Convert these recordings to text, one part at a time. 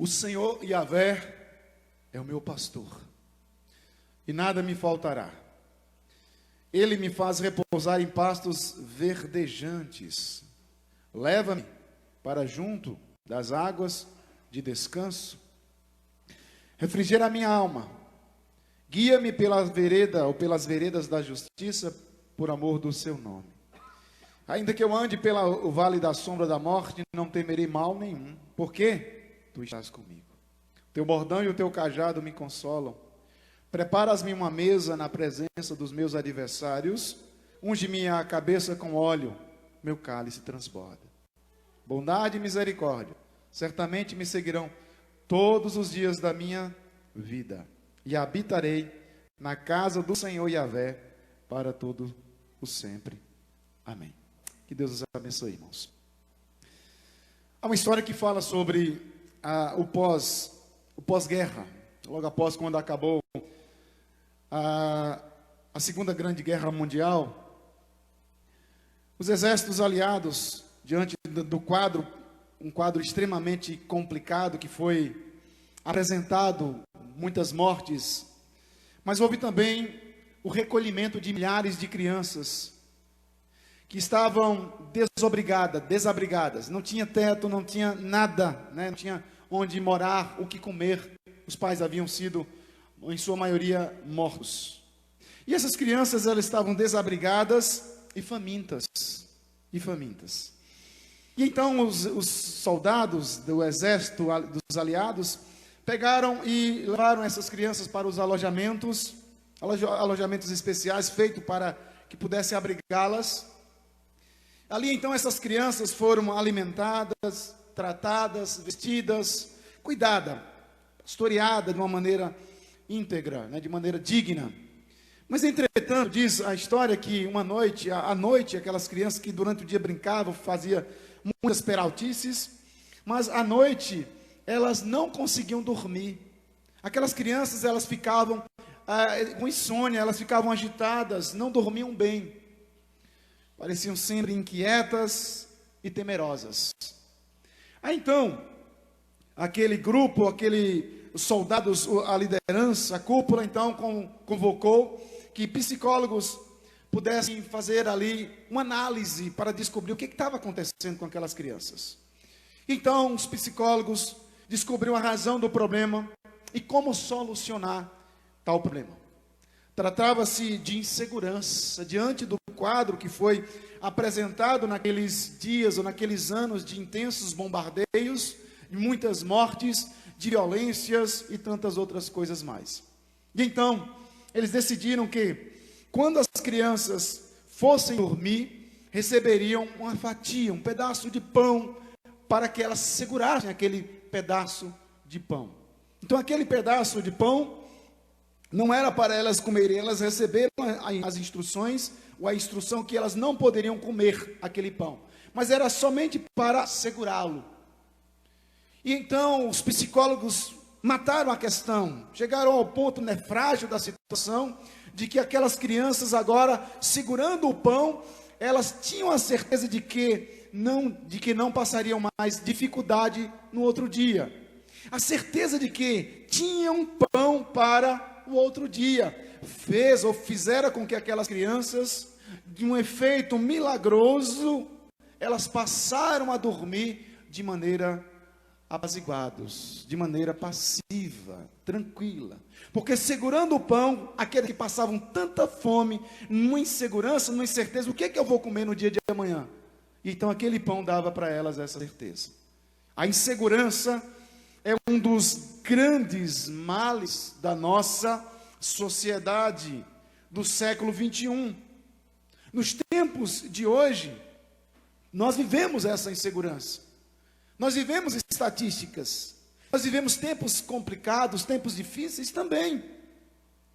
O Senhor Yahvé é o meu pastor, e nada me faltará. Ele me faz repousar em pastos verdejantes. Leva-me para junto das águas de descanso. Refrigera a minha alma. Guia-me pela vereda ou pelas veredas da justiça, por amor do seu nome. Ainda que eu ande pelo vale da sombra da morte, não temerei mal nenhum. Por quê? Tu estás comigo. Teu bordão e o teu cajado me consolam. Preparas-me uma mesa na presença dos meus adversários. Unge-me a cabeça com óleo, meu cálice transborda. Bondade e misericórdia certamente me seguirão todos os dias da minha vida, e habitarei na casa do Senhor Yahvé para todo o sempre. Amém. Que Deus os abençoe, irmãos. Há uma história que fala sobre o pós-guerra, logo após quando acabou a Segunda Grande Guerra Mundial. Os exércitos aliados, diante do quadro, um quadro extremamente complicado que foi apresentado, muitas mortes, mas houve também o recolhimento de milhares de crianças que estavam desabrigadas, não tinha teto, não tinha nada, né? Não tinha onde morar, o que comer. Os pais haviam sido, em sua maioria, mortos. E essas crianças, elas estavam desabrigadas e famintas. E então os soldados do exército dos aliados pegaram e levaram essas crianças para os alojamentos especiais feitos para que pudessem abrigá-las. Ali então essas crianças foram alimentadas, tratadas, vestidas, cuidadas, pastoreadas de uma maneira íntegra, né, de maneira digna. Mas entretanto, diz a história que uma noite, à noite, aquelas crianças que durante o dia brincavam, faziam muitas peraltices, mas à noite elas não conseguiam dormir. Aquelas crianças, elas ficavam com insônia, elas ficavam agitadas, não dormiam bem. Pareciam sempre inquietas e temerosas. Aí então, aquele grupo, os soldados, a liderança, a cúpula, então convocou que psicólogos pudessem fazer ali uma análise para descobrir o que estava acontecendo com aquelas crianças. Então, os psicólogos descobriram a razão do problema e como solucionar tal problema. Tratava-se de insegurança diante do quadro que foi apresentado naqueles dias ou naqueles anos de intensos bombardeios, de muitas mortes, de violências e tantas outras coisas mais. E então, eles decidiram que quando as crianças fossem dormir, receberiam uma fatia, um pedaço de pão, para que elas segurassem aquele pedaço de pão. Então aquele pedaço de pão não era para elas comerem, elas receberam as instruções, ou a instrução que elas não poderiam comer aquele pão, mas era somente para segurá-lo. E então os psicólogos mataram a questão, chegaram ao ponto frágil da situação, de que aquelas crianças agora, segurando o pão, elas tinham a certeza de que não passariam mais dificuldade no outro dia. A certeza de que tinham pão para o outro dia. Fizeram com que aquelas crianças, de um efeito milagroso, elas passaram a dormir de maneira apaziguados, de maneira passiva, tranquila. Porque segurando o pão, aqueles que passavam tanta fome, numa insegurança, numa incerteza, o que é que eu vou comer no dia de amanhã? Então aquele pão dava para elas essa certeza. A insegurança é um dos grandes males da nossa sociedade do século 21. Nos tempos de hoje, nós vivemos essa insegurança. Nós vivemos estatísticas. Nós vivemos tempos complicados, tempos difíceis também.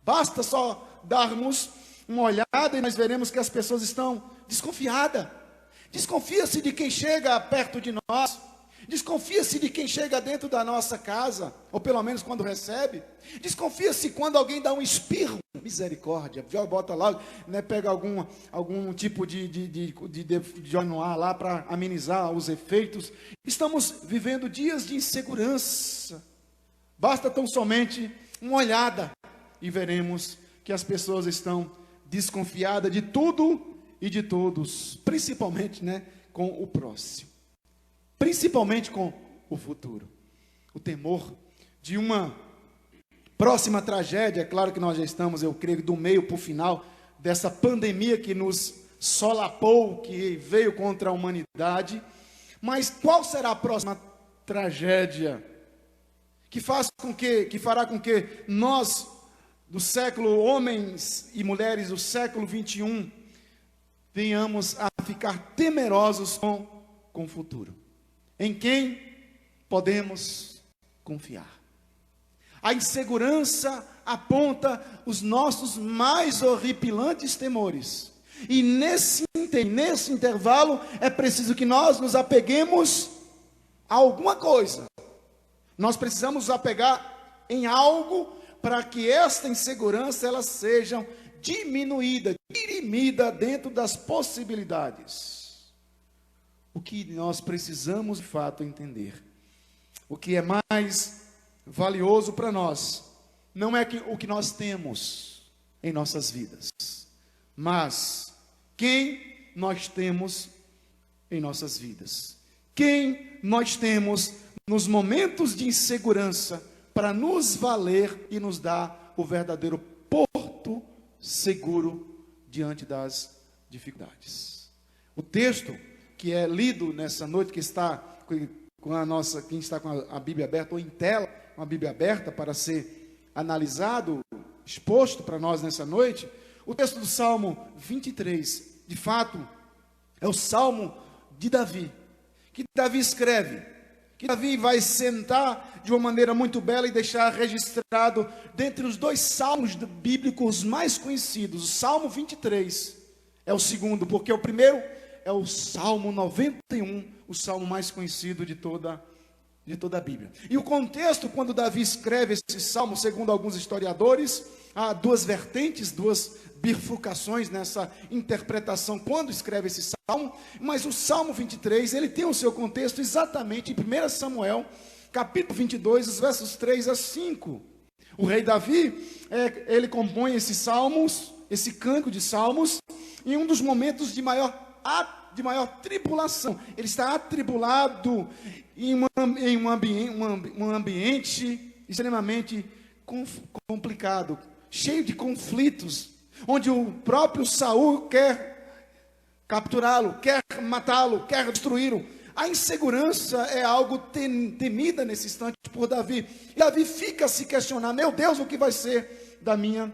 Basta só darmos uma olhada e nós veremos que as pessoas estão desconfiadas. Desconfia-se de quem chega perto de nós. Desconfia-se de quem chega dentro da nossa casa, ou pelo menos quando recebe. Desconfia-se quando alguém dá um espirro. Misericórdia, já bota lá, né, pega algum tipo de óleo no ar lá para amenizar os efeitos. Estamos vivendo dias de insegurança. Basta tão somente uma olhada e veremos que as pessoas estão desconfiadas de tudo e de todos, principalmente, né, com o próximo, principalmente com o futuro. O temor de uma próxima tragédia. É claro que nós já estamos, eu creio, do meio para o final dessa pandemia que nos solapou, que veio contra a humanidade. Mas qual será a próxima tragédia que fará com que nós, do século, homens e mulheres do século 21, venhamos a ficar temerosos com o futuro? Em quem podemos confiar? A insegurança aponta os nossos mais horripilantes temores. E nesse intervalo é preciso que nós nos apeguemos a alguma coisa. Nós precisamos nos apegar em algo para que esta insegurança ela seja diminuída, dirimida dentro das possibilidades. O que nós precisamos de fato entender, o que é mais valioso para nós, não é o que nós temos em nossas vidas, mas quem nós temos em nossas vidas, quem nós temos nos momentos de insegurança para nos valer e nos dar o verdadeiro porto seguro diante das dificuldades. O texto que é lido nessa noite, que está com a nossa, quem está com a Bíblia aberta ou em tela, uma Bíblia aberta para ser analisado, exposto para nós nessa noite, o texto do Salmo 23, de fato, é o Salmo de Davi, que Davi escreve, que Davi vai sentar de uma maneira muito bela e deixar registrado dentre os dois salmos bíblicos mais conhecidos. O Salmo 23 é o segundo, porque o primeiro é o Salmo 91, o salmo mais conhecido de toda a Bíblia. E o contexto, quando Davi escreve esse salmo, segundo alguns historiadores, há duas vertentes, duas bifurcações nessa interpretação quando escreve esse salmo, mas o Salmo 23, ele tem o seu contexto exatamente em 1 Samuel, capítulo 22, os versos 3 a 5. O rei Davi, ele compõe esses salmos, esse cântico de salmos, em um dos momentos de maior tribulação. Ele está atribulado em um ambiente extremamente complicado, cheio de conflitos, onde o próprio Saul quer capturá-lo, quer matá-lo, quer destruí-lo. A insegurança é algo temida nesse instante por Davi. E Davi fica a se questionar: meu Deus, o que vai ser da minha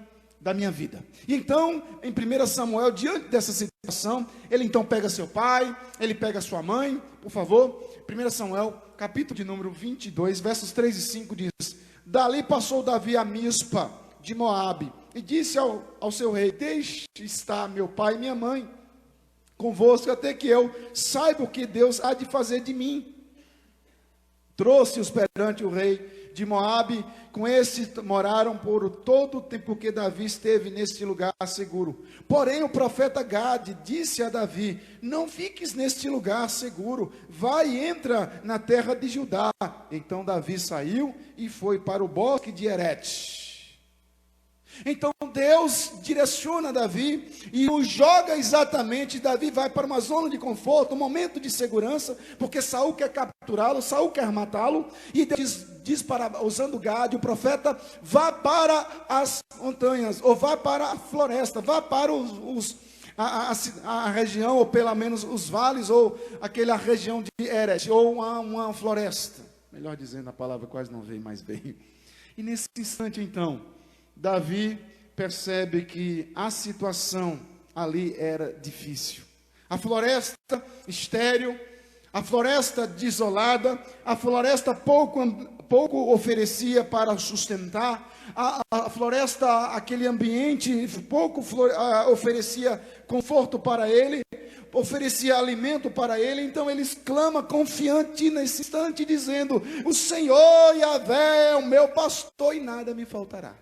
vida? E então, em 1 Samuel, diante dessa situação, ele então pega seu pai, ele pega sua mãe, por favor. 1 Samuel, capítulo de número 22, versos 3 e 5 diz: dali passou Davi a Mispa de Moabe, e disse ao seu rei: deixe estar meu pai e minha mãe convosco, até que eu saiba o que Deus há de fazer de mim. Trouxe-os perante o rei de Moabe, com esse moraram por todo o tempo que Davi esteve neste lugar seguro. Porém o profeta Gade disse a Davi: não fiques neste lugar seguro, vai e entra na terra de Judá. Então Davi saiu e foi para o bosque de Herete. Então Deus direciona Davi e o joga exatamente. Davi vai para uma zona de conforto, um momento de segurança, porque Saul quer capturá-lo, Saul quer matá-lo, e Deus diz para, usando Gade, o profeta: vá para as montanhas, ou vá para a floresta, vá para a região, ou pelo menos os vales, ou aquela região de Herete, ou uma floresta, melhor dizendo, a palavra quase não veio mais bem. E nesse instante então, Davi percebe que a situação ali era difícil. A floresta estéril, a floresta desolada, a floresta pouco oferecia para sustentar, a floresta, aquele ambiente pouco oferecia conforto para ele. oferecia alimento para ele, então ele exclama confiante nesse instante, dizendo: o Senhor Yahvé é o meu pastor e nada me faltará.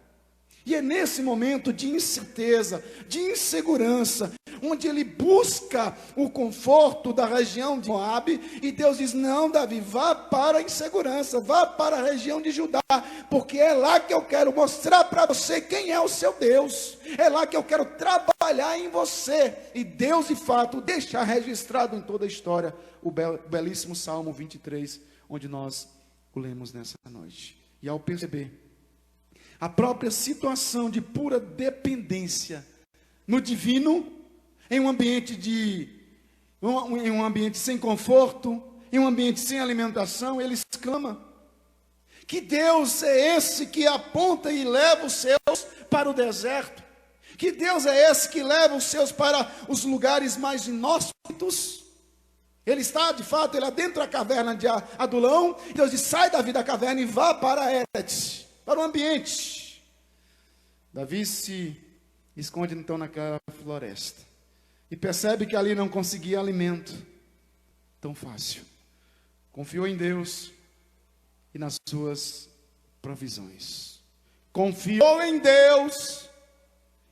E é nesse momento de incerteza, de insegurança, onde ele busca o conforto da região de Moabe, e Deus diz: não, Davi, vá para a insegurança, vá para a região de Judá, porque é lá que eu quero mostrar para você quem é o seu Deus, é lá que eu quero trabalhar em você. E Deus, de fato, deixa registrado em toda a história o belíssimo Salmo 23, onde nós o lemos nessa noite. E ao perceber a própria situação de pura dependência no divino, em um ambiente sem conforto, em um ambiente sem alimentação, ele exclama que Deus é esse que aponta e leva os seus para o deserto, que Deus é esse que leva os seus para os lugares mais inóspitos. Ele está, de fato, ele adentra a caverna de Adulão, e Deus diz: sai Davi da caverna e vá para Eret, para o ambiente. Davi se esconde então naquela floresta e percebe que ali não conseguia alimento tão fácil. Confiou em Deus e nas suas provisões. Confiou em Deus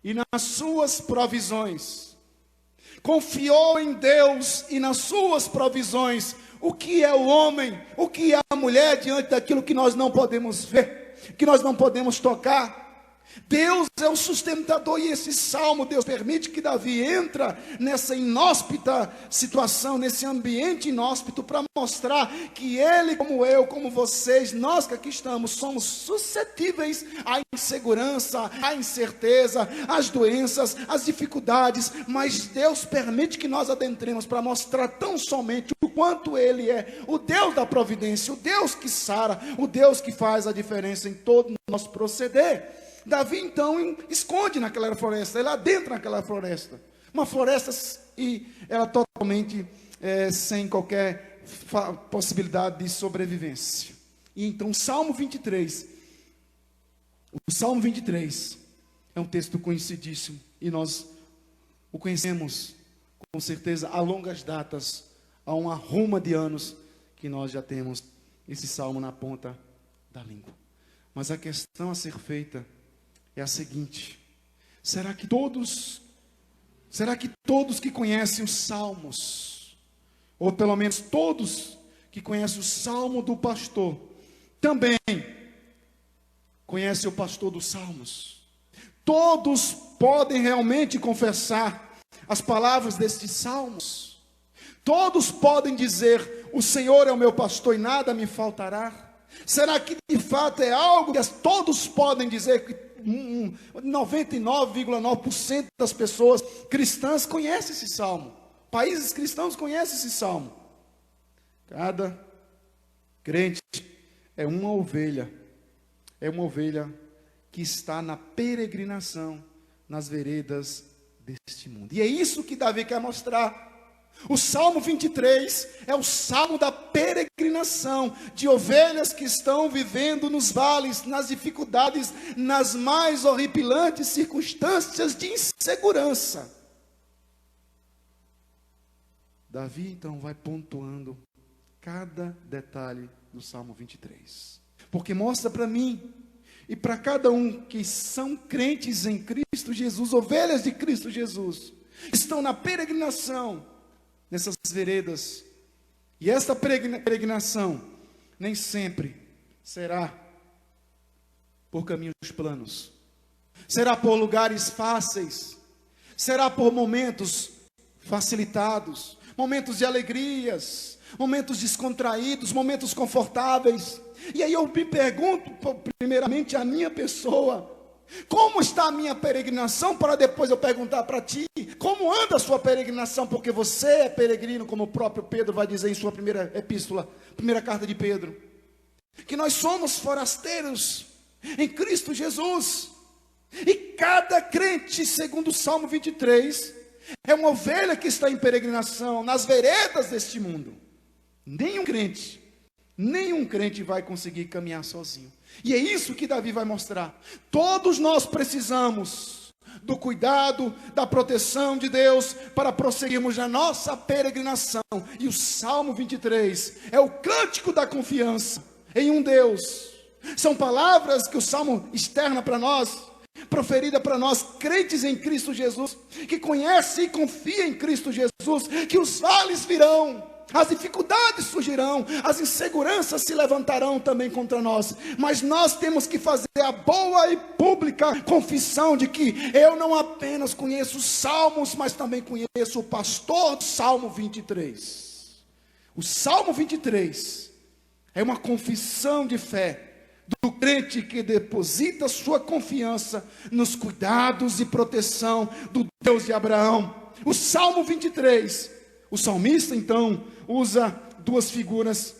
e nas suas provisões. Confiou em Deus e nas suas provisões. O que é o homem, o que é a mulher diante daquilo que nós não podemos ver, que nós não podemos tocar? Deus é o sustentador, e esse salmo, Deus permite que Davi entra nessa inóspita situação, nesse ambiente inóspito, para mostrar que ele, como eu, como vocês, nós que aqui estamos, somos suscetíveis à insegurança, à incerteza, às doenças, às dificuldades, mas Deus permite que nós adentremos para mostrar tão somente o quanto ele é o Deus da providência, o Deus que sara, o Deus que faz a diferença em todo o nosso proceder. Davi então esconde naquela floresta, ele adentra naquela floresta, uma floresta e ela totalmente sem qualquer possibilidade de sobrevivência. E então o Salmo 23 é um texto conhecidíssimo, e nós o conhecemos com certeza há longas datas, há uma ruma de anos que nós já temos esse salmo na ponta da língua. Mas a questão a ser feita é a seguinte: será que todos que conhecem os salmos, ou pelo menos todos que conhecem o salmo do pastor, também conhecem o pastor dos salmos? Todos podem realmente confessar as palavras destes salmos? Todos podem dizer: o Senhor é o meu pastor e nada me faltará? Será que de fato é algo que todos podem dizer? Que 99,9% das pessoas cristãs conhecem esse salmo. Países cristãos conhecem esse salmo. Cada crente é uma ovelha que está na peregrinação nas veredas deste mundo. E é isso que Davi quer mostrar. O Salmo 23 é o salmo da peregrinação, de ovelhas que estão vivendo nos vales, nas dificuldades, nas mais horripilantes circunstâncias de insegurança. Davi então vai pontuando cada detalhe do Salmo 23, porque mostra para mim e para cada um que são crentes em Cristo Jesus, ovelhas de Cristo Jesus, estão na peregrinação nessas veredas. E esta peregrinação nem sempre será por caminhos planos, será por lugares fáceis, será por momentos facilitados, momentos de alegrias, momentos descontraídos, momentos confortáveis. E aí eu me pergunto, primeiramente, a minha pessoa: como está a minha peregrinação? Para depois eu perguntar para ti: como anda a sua peregrinação? Porque você é peregrino, como o próprio Pedro vai dizer em sua primeira epístola, primeira carta de Pedro, que nós somos forasteiros em Cristo Jesus. E cada crente, segundo o Salmo 23, é uma ovelha que está em peregrinação nas veredas deste mundo. Nenhum crente vai conseguir caminhar sozinho. E é isso que Davi vai mostrar. Todos nós precisamos do cuidado, da proteção de Deus para prosseguirmos na nossa peregrinação. E o Salmo 23 é o cântico da confiança em um Deus. São palavras que o Salmo externa para nós, proferida para nós, crentes em Cristo Jesus, que conhece e confia em Cristo Jesus, que os vales virão, as dificuldades surgirão, as inseguranças se levantarão também contra nós, mas nós temos que fazer a boa e pública confissão de que eu não apenas conheço os salmos, mas também conheço o pastor do Salmo 23. O Salmo 23 é uma confissão de fé do crente que deposita sua confiança nos cuidados e proteção do Deus de Abraão. O Salmo 23, o salmista então usa duas figuras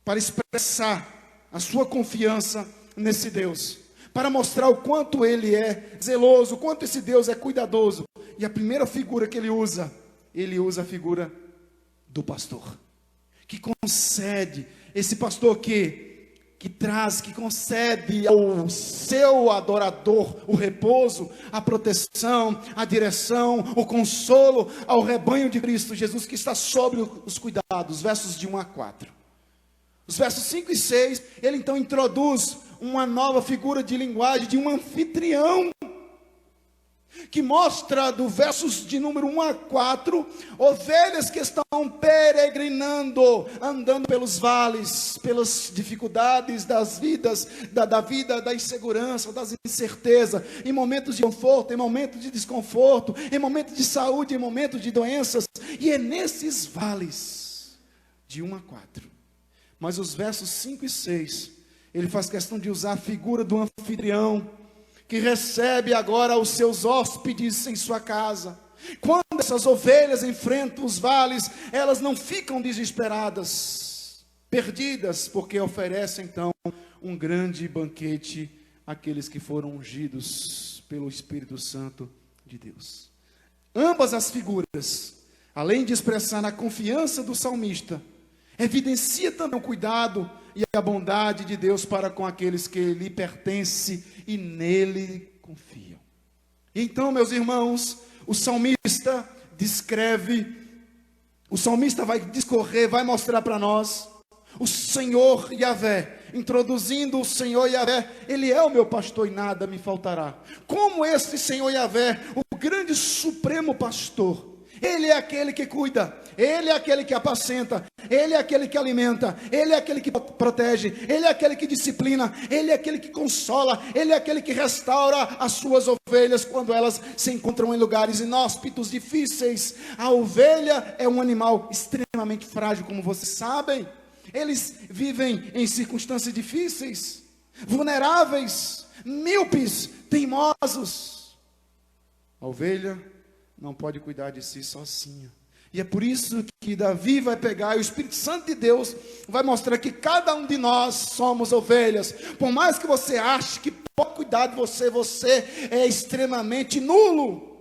para expressar a sua confiança nesse Deus, para mostrar o quanto ele é zeloso, o quanto esse Deus é cuidadoso. E a primeira figura que ele usa a figura do pastor, que concede, esse pastor que concede ao seu adorador o repouso, a proteção, a direção, o consolo ao rebanho de Cristo Jesus que está sobre os cuidados, versos de 1 a 4. Os versos 5 e 6, ele então introduz uma nova figura de linguagem de um anfitrião, que mostra do versos de número 1 a 4, ovelhas que estão peregrinando, andando pelos vales, pelas dificuldades das vidas, da vida, da insegurança, das incertezas, em momentos de conforto, em momentos de desconforto, em momentos de saúde, em momentos de doenças, e é nesses vales, de 1 a 4, mas os versos 5 e 6, ele faz questão de usar a figura do anfitrião, que recebe agora os seus hóspedes em sua casa. Quando essas ovelhas enfrentam os vales, elas não ficam desesperadas, perdidas, porque oferecem então um grande banquete àqueles que foram ungidos pelo Espírito Santo de Deus. Ambas as figuras, além de expressar a confiança do salmista, evidencia também o cuidado e a bondade de Deus para com aqueles que lhe pertencem e nele confiam. Então, meus irmãos, o salmista vai discorrer, vai mostrar para nós o Senhor Yahvé, introduzindo o Senhor Yahvé. Ele é o meu pastor e nada me faltará. Como este Senhor Yahvé, o grande supremo pastor, ele é aquele que cuida, ele é aquele que apacenta, ele é aquele que alimenta, ele é aquele que protege, ele é aquele que disciplina, ele é aquele que consola, ele é aquele que restaura as suas ovelhas quando elas se encontram em lugares inóspitos, difíceis. A ovelha é um animal extremamente frágil, como vocês sabem. Eles vivem em circunstâncias difíceis, vulneráveis, míopes, teimosos. A ovelha não pode cuidar de si sozinha. E é por isso que Davi vai pegar, e o Espírito Santo de Deus vai mostrar que cada um de nós somos ovelhas. Por mais que você ache que pode cuidar de você, você é extremamente nulo.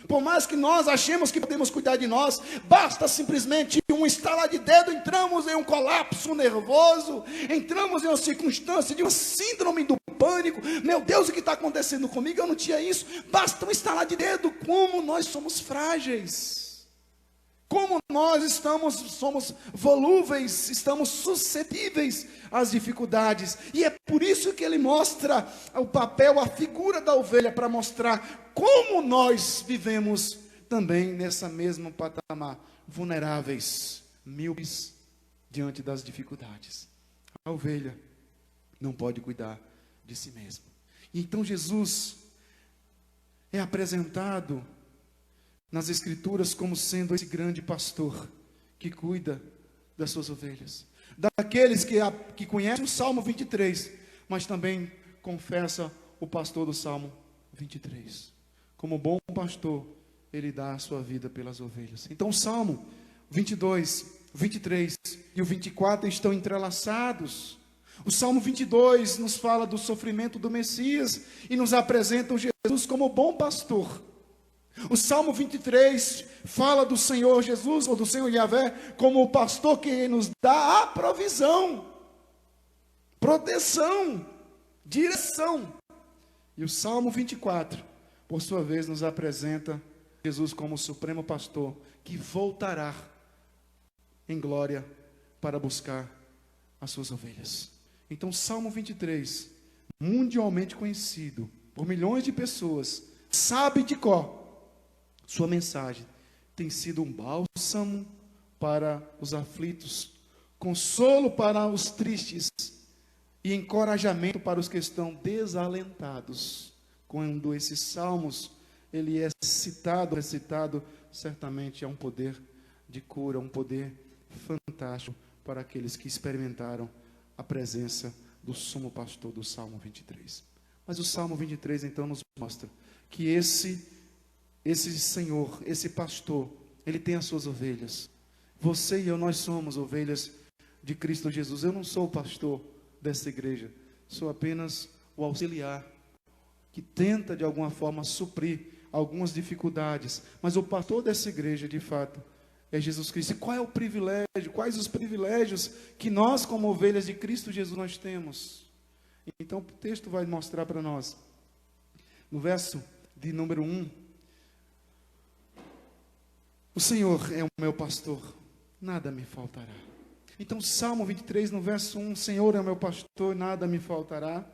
Por mais que nós achemos que podemos cuidar de nós, basta simplesmente um estalar de dedo, entramos em um colapso nervoso, entramos em uma circunstância de uma síndrome do pânico. Meu Deus, o que está acontecendo comigo? Eu não tinha isso. Basta um estalar de dedo. Como nós somos frágeis. Como nós somos volúveis, estamos suscetíveis às dificuldades. E é por isso que ele mostra o papel, a figura da ovelha, para mostrar como nós vivemos também nessa mesma patamar, vulneráveis, míopes diante das dificuldades. A ovelha não pode cuidar de si mesma. E então Jesus é apresentado nas Escrituras como sendo esse grande pastor que cuida das suas ovelhas, daqueles que conhecem o Salmo 23, mas também confessa o pastor do Salmo 23. Como bom pastor, ele dá a sua vida pelas ovelhas. Então o Salmo 22, 23 e o 24 estão entrelaçados. O Salmo 22 nos fala do sofrimento do Messias e nos apresenta o Jesus como bom pastor. O Salmo 23 fala do Senhor Jesus, ou do Senhor Yahvé, como o pastor que nos dá a provisão, proteção, direção. E o Salmo 24 por sua vez, nos apresenta Jesus como o supremo pastor, que voltará em glória para buscar as suas ovelhas. Então, Salmo 23, mundialmente conhecido por milhões de pessoas, sabe de cor, sua mensagem tem sido um bálsamo para os aflitos, consolo para os tristes e encorajamento para os que estão desalentados. Quando esses salmos ele é citado, recitado, certamente é um poder de cura, um poder fantástico para aqueles que experimentaram a presença do sumo pastor do Salmo 23. Mas o Salmo 23 então nos mostra que esse Senhor, esse pastor, ele tem as suas ovelhas. Você e eu, nós somos ovelhas de Cristo Jesus. Eu não sou o pastor dessa igreja, sou apenas o auxiliar que tenta de alguma forma suprir algumas dificuldades, mas o pastor dessa igreja de fato é Jesus Cristo. E qual é o privilégio, quais os privilégios que nós como ovelhas de Cristo Jesus nós temos? Então o texto vai mostrar para nós, no verso de número 1, o Senhor é o meu pastor, nada me faltará. Então Salmo 23 no verso 1, o Senhor é o meu pastor, nada me faltará.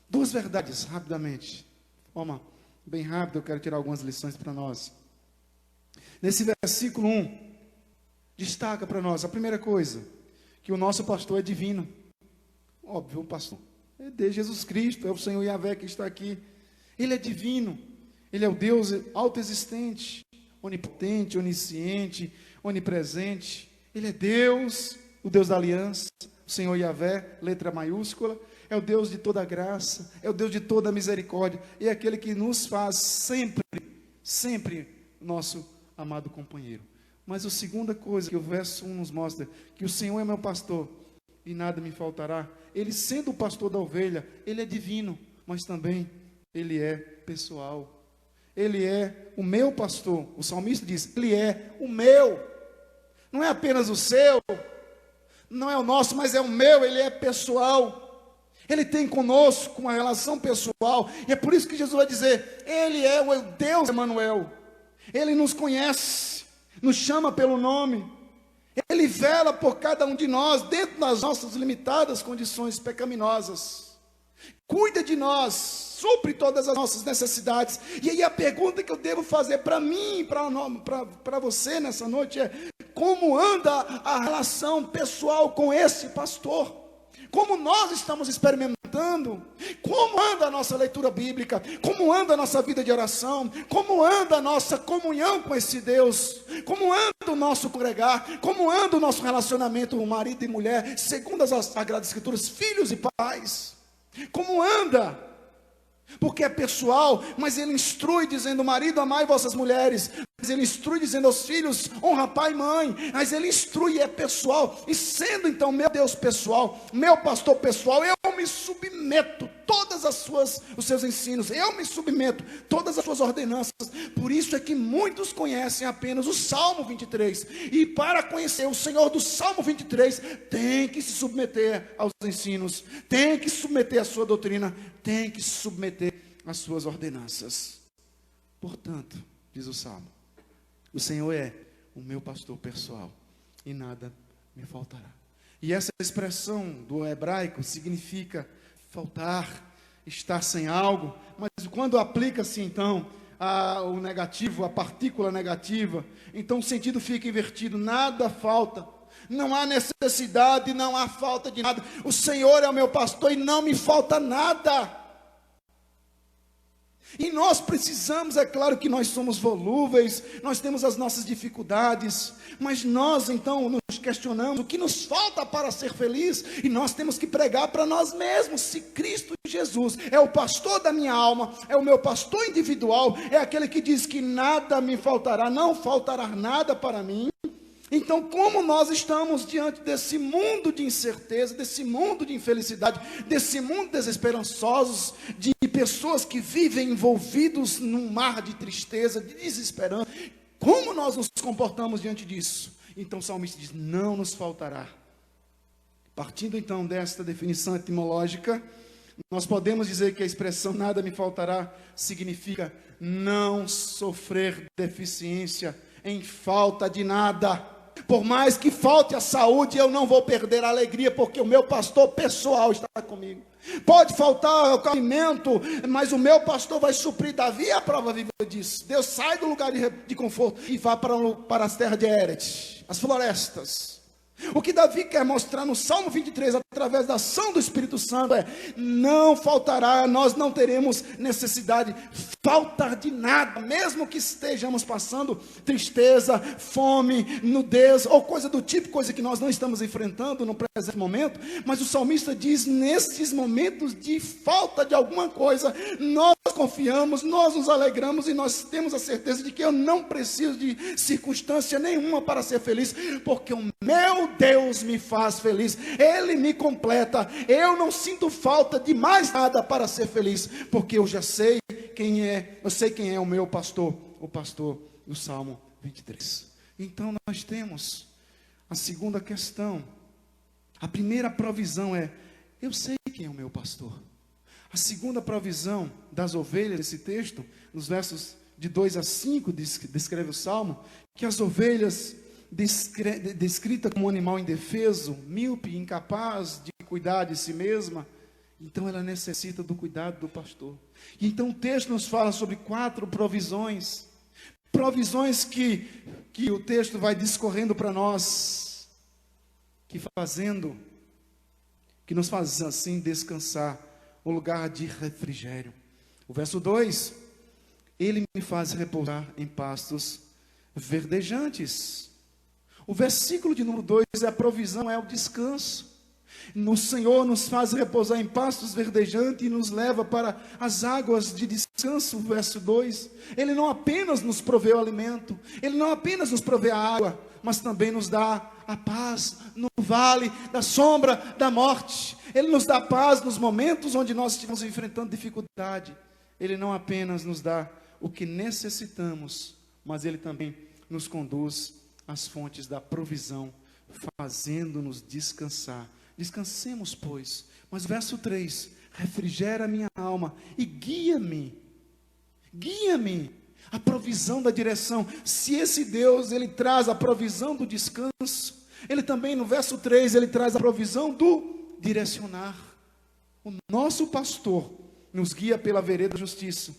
Duas verdades, rapidamente, bem rápido, eu quero tirar algumas lições para nós. Nesse versículo 1, destaca para nós a primeira coisa, que o nosso pastor é divino. Óbvio, o pastor é de Jesus Cristo, é o Senhor Yahvé que está aqui. Ele é divino, ele é o Deus autoexistente, onipotente, onisciente, onipresente. Ele é Deus, o Deus da aliança, o Senhor Yahvé, letra maiúscula. É o Deus de toda graça, é o Deus de toda misericórdia, e é aquele que nos faz sempre nosso amado companheiro. Mas a segunda coisa que o verso 1 nos mostra, que o Senhor é meu pastor e nada me faltará. Ele sendo o pastor da ovelha, ele é divino, mas também ele é pessoal. Ele é o meu pastor. O salmista diz, ele é o meu. Não é apenas o seu, não é o nosso, mas é o meu, ele é pessoal. Ele tem conosco uma relação pessoal, e é por isso que Jesus vai dizer, ele é o Deus Emanuel. Ele nos conhece, nos chama pelo nome, ele vela por cada um de nós, dentro das nossas limitadas condições pecaminosas, cuida de nós, supre todas as nossas necessidades. E aí a pergunta que eu devo fazer para mim, para você nessa noite é, como anda a relação pessoal com esse pastor? Como nós estamos experimentando? Como anda a nossa leitura bíblica? Como anda a nossa vida de oração? Como anda a nossa comunhão com esse Deus? Como anda o nosso congregar? Como anda o nosso relacionamento com marido e mulher, segundo as Sagradas Escrituras, filhos e pais? Como anda? Porque é pessoal, mas ele instrui dizendo, marido, amai vossas mulheres. Mas ele instrui dizendo aos filhos, honra pai e mãe. Mas ele instrui, é pessoal. E sendo então meu Deus pessoal, meu pastor pessoal, eu me submeto todas os seus ensinos, eu me submeto todas as suas ordenanças. Por isso é que muitos conhecem apenas o Salmo 23. E para conhecer o Senhor do Salmo 23, tem que se submeter aos ensinos, tem que submeter à sua doutrina, tem que se submeter às suas ordenanças. Portanto, diz o Salmo, o Senhor é o meu pastor pessoal e nada me faltará. E essa expressão do hebraico significa faltar, estar sem algo, mas quando aplica-se então o negativo, a partícula negativa, então o sentido fica invertido, nada falta, não há necessidade, não há falta de nada. O Senhor é o meu pastor e não me falta nada. E nós precisamos, é claro que nós somos volúveis, nós temos as nossas dificuldades, mas nós então nos questionamos o que nos falta para ser feliz, e nós temos que pregar para nós mesmos, se Cristo Jesus é o pastor da minha alma, é o meu pastor individual, é aquele que diz que nada me faltará, não faltará nada para mim. Então, como nós estamos diante desse mundo de incerteza, desse mundo de infelicidade, desse mundo desesperançosos, de pessoas que vivem envolvidos num mar de tristeza, de desesperança, como nós nos comportamos diante disso? Então o salmista diz, não nos faltará. Partindo então desta definição etimológica, nós podemos dizer que a expressão nada me faltará significa não sofrer deficiência em falta de nada. Por mais que falte a saúde, eu não vou perder a alegria, porque o meu pastor pessoal está comigo. Pode faltar o alimento, mas o meu pastor vai suprir. Davi é a prova viva disso. Deus sai do lugar de conforto e vai para as terras de Eret, as florestas. O que Davi quer mostrar no Salmo 23, através da ação do Espírito Santo, é: não faltará, nós não teremos necessidade, falta de nada, mesmo que estejamos passando tristeza, fome, nudez, ou coisa do tipo, coisa que nós não estamos enfrentando no presente momento. Mas o salmista diz: nesses momentos de falta de alguma coisa, nós confiamos, nós nos alegramos, e nós temos a certeza de que eu não preciso de circunstância nenhuma para ser feliz, porque o meu Deus me faz feliz, Ele me completa. Eu não sinto falta de mais nada para ser feliz, porque eu já sei quem é, eu sei quem é o meu pastor, o pastor do Salmo 23. Então nós temos a segunda questão. A primeira provisão é: eu sei quem é o meu pastor. A segunda provisão das ovelhas, esse texto, nos versos de 2 a 5, descreve o Salmo, que as ovelhas, descrita como um animal indefeso, míope, incapaz de cuidar de si mesma, então ela necessita do cuidado do pastor. E então o texto nos fala sobre 4 provisões que o texto vai discorrendo para nós, que nos faz assim descansar, um lugar de refrigério. O verso 2: Ele me faz repousar em pastos verdejantes. O versículo de número 2 é a provisão, é o descanso. No Senhor nos faz repousar em pastos verdejantes e nos leva para as águas de descanso. Verso 2, Ele não apenas nos provê o alimento, Ele não apenas nos provê a água, mas também nos dá a paz no vale da sombra da morte. Ele nos dá paz nos momentos onde nós estivemos enfrentando dificuldade. Ele não apenas nos dá o que necessitamos, mas Ele também nos conduz às fontes da provisão, fazendo-nos descansar. Descansemos, pois. Mas verso 3: refrigera a minha alma e guia-me. A provisão da direção. Se esse Deus, Ele traz a provisão do descanso, Ele também, no verso 3, Ele traz a provisão do direcionar. O nosso pastor nos guia pela vereda da justiça.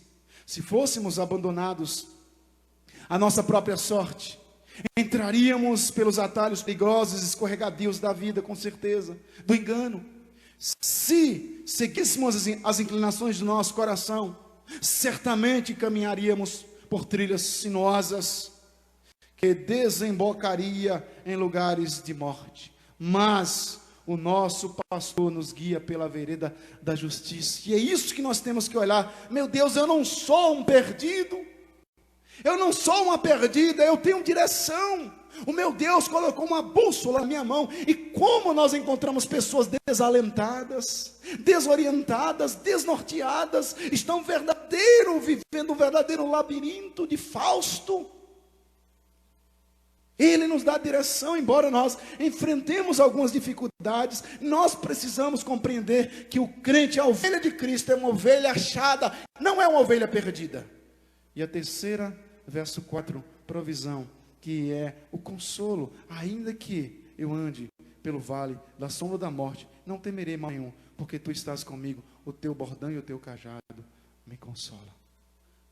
Se fôssemos abandonados à nossa própria sorte, entraríamos pelos atalhos perigosos e escorregadios da vida, com certeza, do engano. Se seguíssemos as inclinações do nosso coração, certamente caminharíamos por trilhas sinuosas, que desembocaria em lugares de morte. Mas o nosso pastor nos guia pela vereda da justiça. E é isso que nós temos que olhar. Meu Deus, eu não sou um perdido, eu não sou uma perdida, eu tenho direção. O meu Deus colocou uma bússola na minha mão. E como nós encontramos pessoas desalentadas, desorientadas, desnorteadas, estão vivendo um verdadeiro labirinto de Fausto. Ele nos dá direção, embora nós enfrentemos algumas dificuldades. Nós precisamos compreender que o crente, a ovelha de Cristo, é uma ovelha achada, não é uma ovelha perdida. E a terceira, verso 4, provisão, que é o consolo. Ainda que eu ande pelo vale da sombra da morte, não temerei mal nenhum, porque tu estás comigo, o teu bordão e o teu cajado me consolam.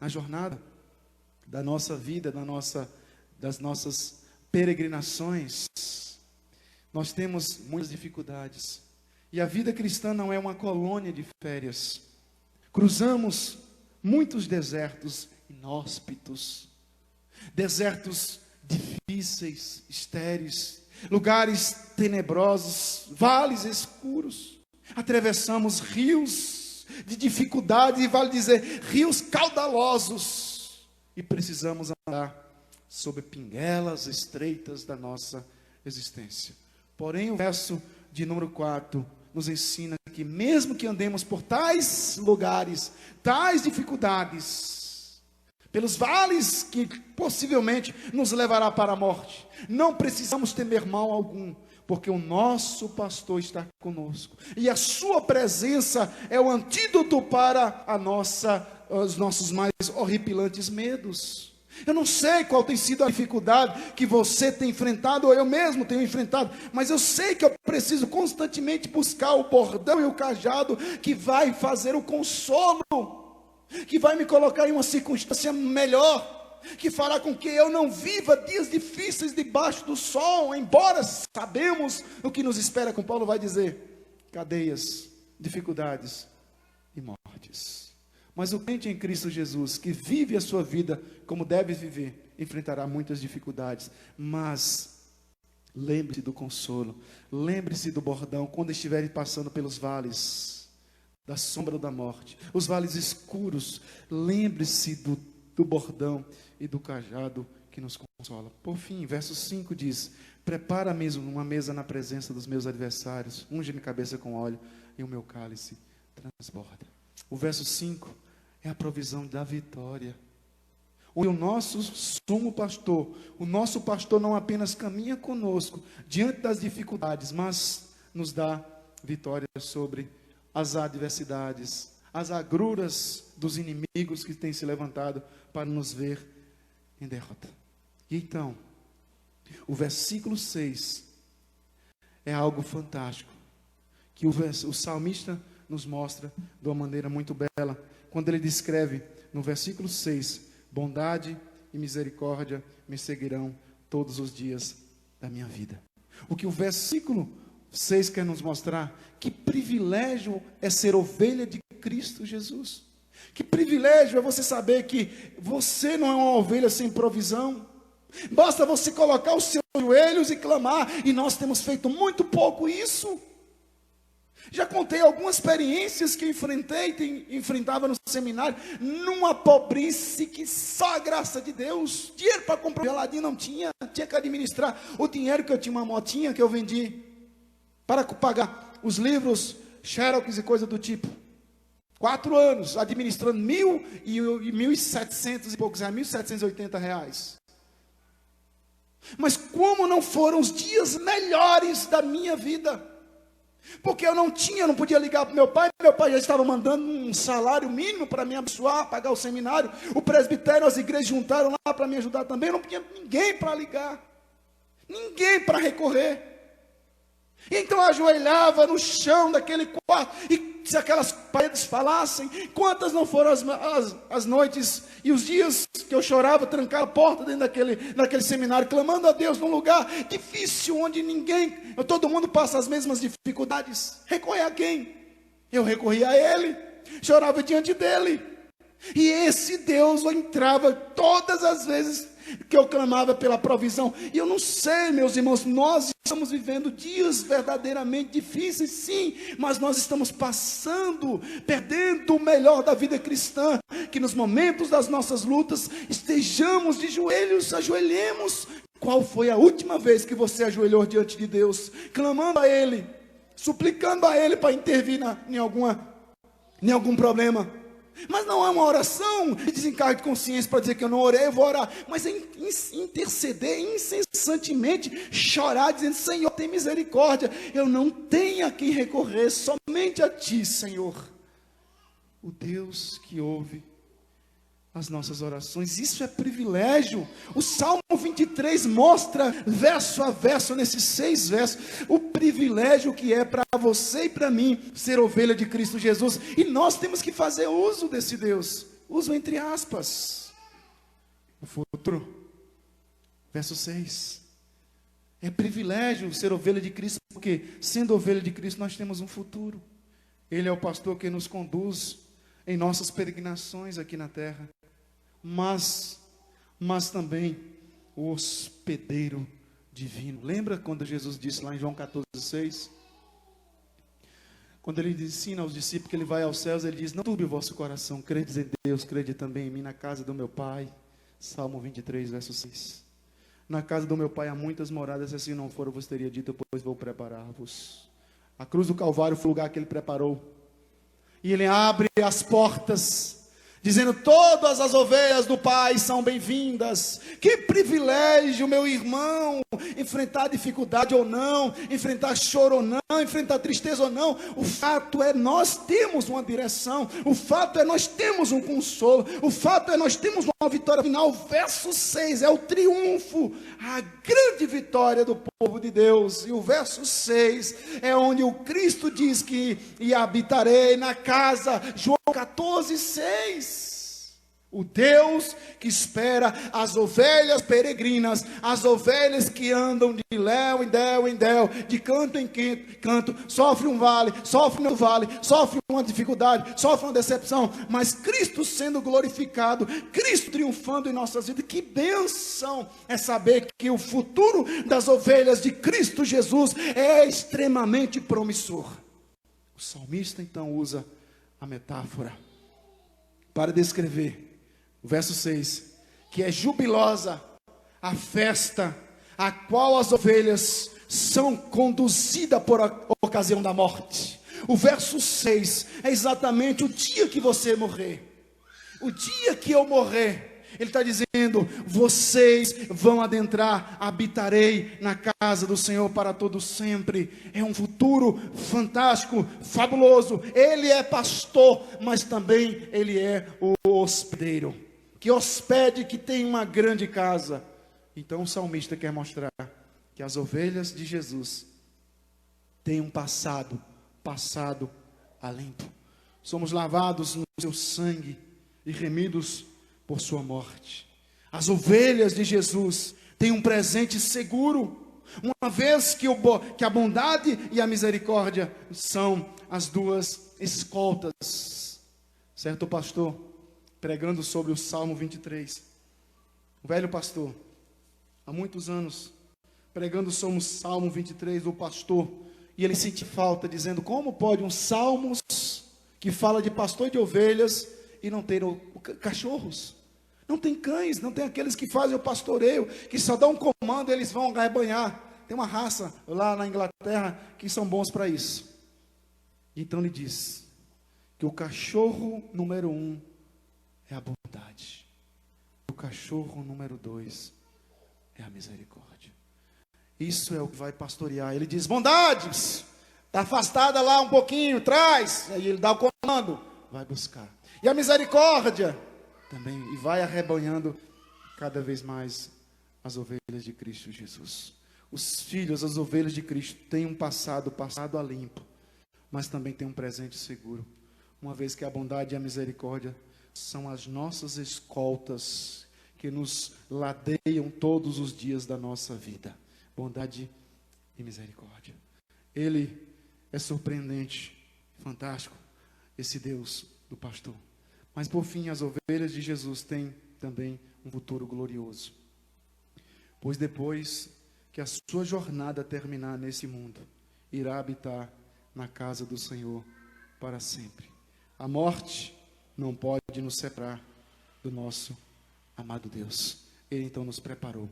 Na jornada da nossa vida, das nossas peregrinações, nós temos muitas dificuldades. E a vida cristã não é uma colônia de férias. Cruzamos muitos desertos inóspitos, desertos difíceis, estéreis, lugares tenebrosos, vales escuros. Atravessamos rios de dificuldade, e vale dizer, rios caudalosos, e precisamos andar sobre pinguelas estreitas da nossa existência. Porém, o verso de número 4 nos ensina que mesmo que andemos por tais lugares, tais dificuldades, pelos vales que possivelmente nos levará para a morte, não precisamos temer mal algum, porque o nosso pastor está conosco, e a sua presença é o antídoto para a nossa os nossos mais horripilantes medos. Eu não sei qual tem sido a dificuldade que você tem enfrentado, ou eu mesmo tenho enfrentado, mas eu sei que eu preciso constantemente buscar o bordão e o cajado que vai fazer o consolo, que vai me colocar em uma circunstância melhor, que fará com que eu não viva dias difíceis debaixo do sol, embora sabemos o que nos espera, como Paulo vai dizer, cadeias, dificuldades e mortes. Mas o crente em Cristo Jesus, que vive a sua vida como deve viver, enfrentará muitas dificuldades, mas lembre-se do consolo, lembre-se do bordão, quando estiverem passando pelos vales da sombra da morte, os vales escuros, lembre-se do bordão e do cajado que nos consola. Por fim, verso 5 diz, prepara mesmo uma mesa na presença dos meus adversários, unge minha cabeça com óleo e o meu cálice transborda. O verso 5 é a provisão da vitória. Onde o nosso sumo pastor, o nosso pastor não apenas caminha conosco diante das dificuldades, mas nos dá vitória sobre as adversidades, as agruras dos inimigos que têm se levantado para nos ver em derrota. E então, o versículo 6 é algo fantástico, que o salmista nos mostra de uma maneira muito bela, quando ele descreve no versículo 6, bondade e misericórdia me seguirão todos os dias da minha vida. O que o versículo 6 quer nos mostrar, que privilégio é ser ovelha de Cristo Jesus. Que privilégio é você saber que você não é uma ovelha sem provisão. Basta você colocar os seus joelhos e clamar, e nós temos feito muito pouco isso. Já contei algumas experiências que enfrentava no seminário, numa pobreza que só a graça de Deus, dinheiro para comprar um geladinho não tinha que administrar o dinheiro que eu tinha, uma motinha que eu vendi, para pagar os livros, xerox e coisa do tipo. 4 anos, administrando 1.700 e poucos reais, 1.780 reais. Mas como não foram os dias melhores da minha vida? Porque eu não podia ligar para meu pai já estava mandando um salário mínimo para me abençoar, pagar o seminário, o presbitério, as igrejas juntaram lá para me ajudar também, eu não tinha ninguém para ligar, ninguém para recorrer. E então eu ajoelhava no chão daquele quarto, e se aquelas paredes falassem, quantas não foram as noites e os dias que eu chorava, trancar a porta dentro daquele seminário, clamando a Deus num lugar difícil, onde todo mundo passa as mesmas dificuldades. Recorrer a quem? Eu recorria a Ele, chorava diante dEle, e esse Deus entrava todas as vezes que eu clamava pela provisão. E eu não sei, meus irmãos, nós estamos vivendo dias verdadeiramente difíceis, sim, mas nós estamos perdendo o melhor da vida cristã, que nos momentos das nossas lutas, estejamos de joelhos, ajoelhemos. Qual foi a última vez que você ajoelhou diante de Deus, clamando a Ele, suplicando a Ele para intervir em algum problema? Mas não é uma oração de desencargo de consciência para dizer que eu não orei, eu vou orar. Mas é interceder incessantemente, chorar, dizendo, Senhor, tem misericórdia. Eu não tenho a quem recorrer, somente a Ti, Senhor. O Deus que ouve as nossas orações. Isso é privilégio. O Salmo 23 mostra, verso a verso, nesses 6 versos, o privilégio que é para você e para mim ser ovelha de Cristo Jesus. E nós temos que fazer uso desse Deus. Uso entre aspas. O futuro. Verso 6. É privilégio ser ovelha de Cristo, porque sendo ovelha de Cristo nós temos um futuro. Ele é o pastor que nos conduz em nossas peregrinações aqui na terra. Mas também o hospedeiro divino. Lembra quando Jesus disse lá em João 14,6? Quando ele ensina aos discípulos que ele vai aos céus, ele diz, não turbe o vosso coração, credes em Deus, crede também em mim, na casa do meu Pai. Salmo 23, verso 6. Na casa do meu Pai há muitas moradas, se assim não for, eu vos teria dito, pois vou preparar-vos. A cruz do Calvário foi o lugar que ele preparou. E ele abre as portas dizendo: todas as ovelhas do Pai são bem-vindas. Que privilégio, meu irmão, enfrentar dificuldade ou não, enfrentar choro ou não, enfrentar tristeza ou não. O fato é, nós temos uma direção. O fato é, nós temos um consolo. O fato é, nós temos uma vitória final. O verso 6 é o triunfo, a grande vitória do povo de Deus. E o verso 6 é onde o Cristo diz que: e habitarei na casa, João 14:6. O Deus que espera as ovelhas peregrinas, as ovelhas que andam de léu em déu em déu, de canto em canto, sofre um vale, sofre no vale, sofre uma dificuldade, sofre uma decepção, mas Cristo sendo glorificado, Cristo triunfando em nossas vidas. Que bênção é saber que o futuro das ovelhas de Cristo Jesus é extremamente promissor. O salmista então usa a metáfora para descrever o verso 6, que é jubilosa a festa a qual as ovelhas são conduzidas por ocasião da morte. O verso 6 é exatamente o dia que você morrer. O dia que eu morrer, ele está dizendo: vocês vão adentrar, habitarei na casa do Senhor para todo sempre. É um futuro fantástico, fabuloso. Ele é pastor, mas também ele é o hospedeiro, que hospede, que tem uma grande casa. Então o salmista quer mostrar que as ovelhas de Jesus têm um passado a limpo. Somos lavados no seu sangue e remidos por sua morte. As ovelhas de Jesus têm um presente seguro, uma vez que a bondade e a misericórdia são as duas escoltas. Certo pastor, pregando sobre o Salmo 23, o velho pastor, há muitos anos, pregando sobre o Salmo 23, o pastor, e ele sente falta, dizendo: como pode um salmos que fala de pastor de ovelhas e não ter cachorros? Não tem cães, não tem aqueles que fazem o pastoreio, que só dão um comando e eles vão rebanhar. Tem uma raça lá na Inglaterra que são bons para isso. Então ele diz que o cachorro número 1 é a bondade. O cachorro número 2 é a misericórdia. Isso é o que vai pastorear. Ele diz: bondade, está afastada lá um pouquinho, traz. Aí ele dá o comando, vai buscar. E a misericórdia também, e vai arrebanhando cada vez mais as ovelhas de Cristo Jesus. Os filhos, as ovelhas de Cristo têm um passado a limpo, mas também tem um presente seguro, uma vez que a bondade e a misericórdia são as nossas escoltas que nos ladeiam todos os dias da nossa vida. Bondade e misericórdia. Ele é surpreendente, fantástico, esse Deus do pastor. Mas por fim, as ovelhas de Jesus têm também um futuro glorioso. Pois depois que a sua jornada terminar nesse mundo, irá habitar na casa do Senhor para sempre. A morte não pode nos separar do nosso amado Deus. Ele então nos preparou.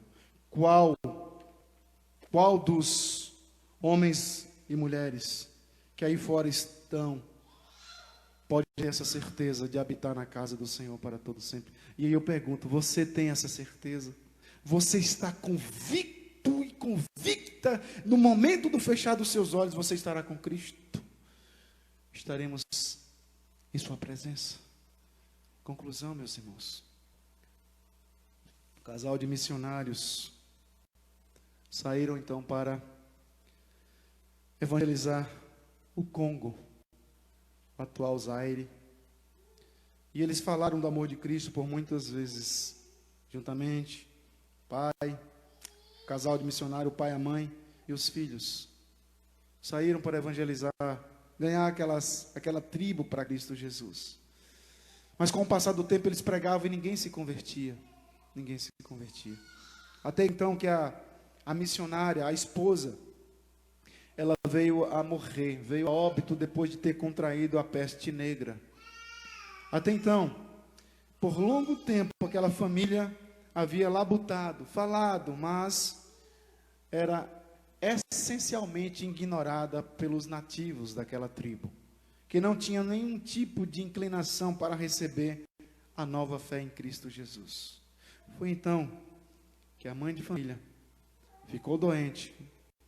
Qual dos homens e mulheres que aí fora estão pode ter essa certeza de habitar na casa do Senhor para todo sempre? E aí eu pergunto: você tem essa certeza? Você está convicto e convicta? No momento do fechar dos seus olhos, você estará com Cristo? Estaremos em sua presença. Conclusão, meus irmãos. Um casal de missionários saíram então para evangelizar o Congo, o atual Zaire. E eles falaram do amor de Cristo por muitas vezes, juntamente, pai, casal de missionário, o pai, a mãe e os filhos. Saíram para evangelizar, ganhar aquela tribo para Cristo Jesus. Mas com o passar do tempo eles pregavam e ninguém se convertia. Ninguém se convertia. Até então que a missionária, a esposa, ela veio a morrer, veio a óbito depois de ter contraído a peste negra. Até então, por longo tempo, aquela família havia labutado, falado, mas era essencialmente ignorada pelos nativos daquela tribo, que não tinham nenhum tipo de inclinação para receber a nova fé em Cristo Jesus. Foi então que a mãe de família ficou doente,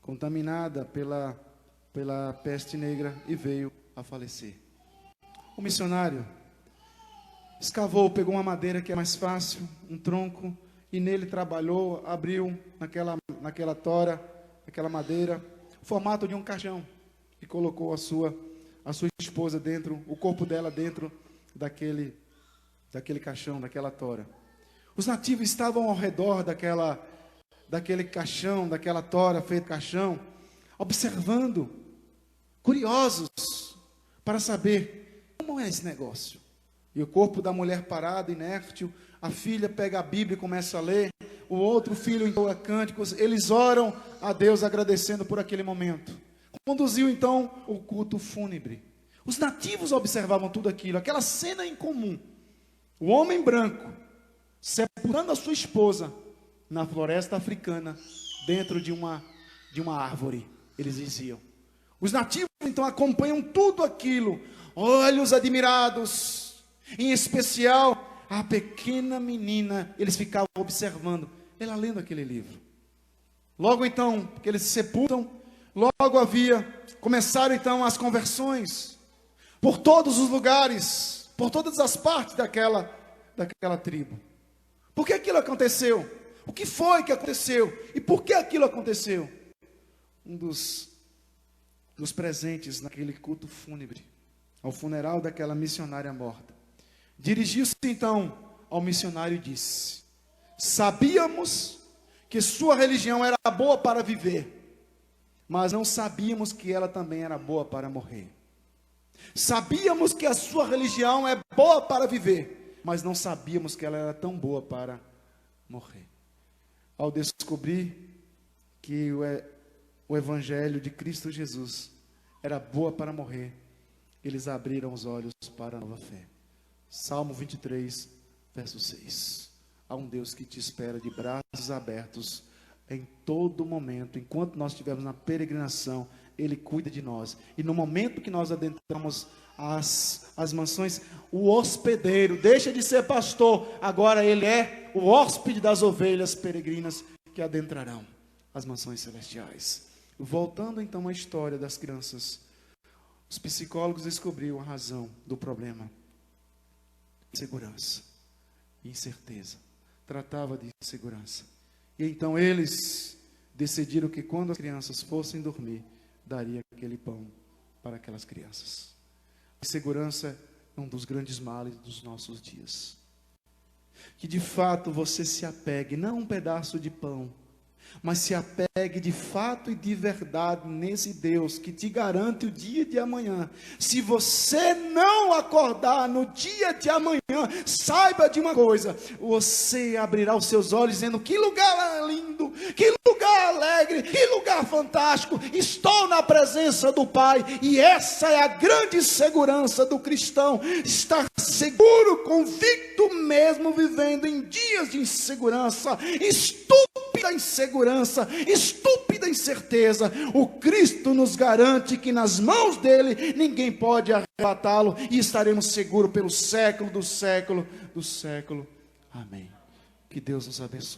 contaminada pela peste negra e veio a falecer. O missionário escavou, pegou uma madeira que é mais fácil, um tronco, e nele trabalhou, abriu naquela tora, aquela madeira, o formato de um caixão, e colocou a sua esposa dentro, o corpo dela dentro daquele caixão, daquela tora. Os nativos estavam ao redor daquele caixão, daquela tora feita caixão, observando, curiosos, para saber como é esse negócio. E o corpo da mulher parado, inértil, a filha pega a Bíblia e começa a ler, o outro filho entoa cânticos, eles oram a Deus agradecendo por aquele momento. Conduziu então o culto fúnebre. Os nativos observavam tudo aquilo, aquela cena em comum. O homem branco sepultando a sua esposa na floresta africana, dentro de uma árvore, eles diziam. Os nativos então acompanham tudo aquilo, olhos admirados, em especial a pequena menina, eles ficavam observando, ela lendo aquele livro. Logo então, que eles se sepultam, começaram então as conversões, por todos os lugares, por todas as partes daquela tribo. Por que aquilo aconteceu? O que foi que aconteceu? E por que aquilo aconteceu? Um dos presentes naquele culto fúnebre, ao funeral daquela missionária morta, dirigiu-se então ao missionário e disse: sabíamos que sua religião era boa para viver, mas não sabíamos que ela também era boa para morrer. Sabíamos que a sua religião é boa para viver, mas não sabíamos que ela era tão boa para morrer. Ao descobrir que o Evangelho de Cristo Jesus era boa para morrer, eles abriram os olhos para a nova fé. Salmo 23, verso 6. Há um Deus que te espera de braços abertos em todo momento. Enquanto nós estivermos na peregrinação, Ele cuida de nós. E no momento que nós adentramos as mansões, o hospedeiro deixa de ser pastor, agora ele é o hóspede das ovelhas peregrinas que adentrarão as mansões celestiais. Voltando então à história das crianças, os psicólogos descobriram a razão do problema: insegurança, incerteza. Tratava de insegurança. E então eles decidiram que quando as crianças fossem dormir, daria aquele pão para aquelas crianças. A insegurança é um dos grandes males dos nossos dias. Que de fato você se apegue, não a um pedaço de pão, mas se apegue de fato e de verdade nesse Deus que te garante o dia de amanhã. Se você não acordar no dia de amanhã, saiba de uma coisa: você abrirá os seus olhos dizendo: que lugar lindo, que lugar alegre, que lugar fantástico, estou na presença do Pai. E essa é a grande segurança do cristão, estar seguro, convicto mesmo vivendo em dias de insegurança, estúpida insegurança, estúpida incerteza. O Cristo nos garante que nas mãos dele ninguém pode arrebatá-lo, e estaremos seguros pelo século do século do século. Amém. Que Deus nos abençoe.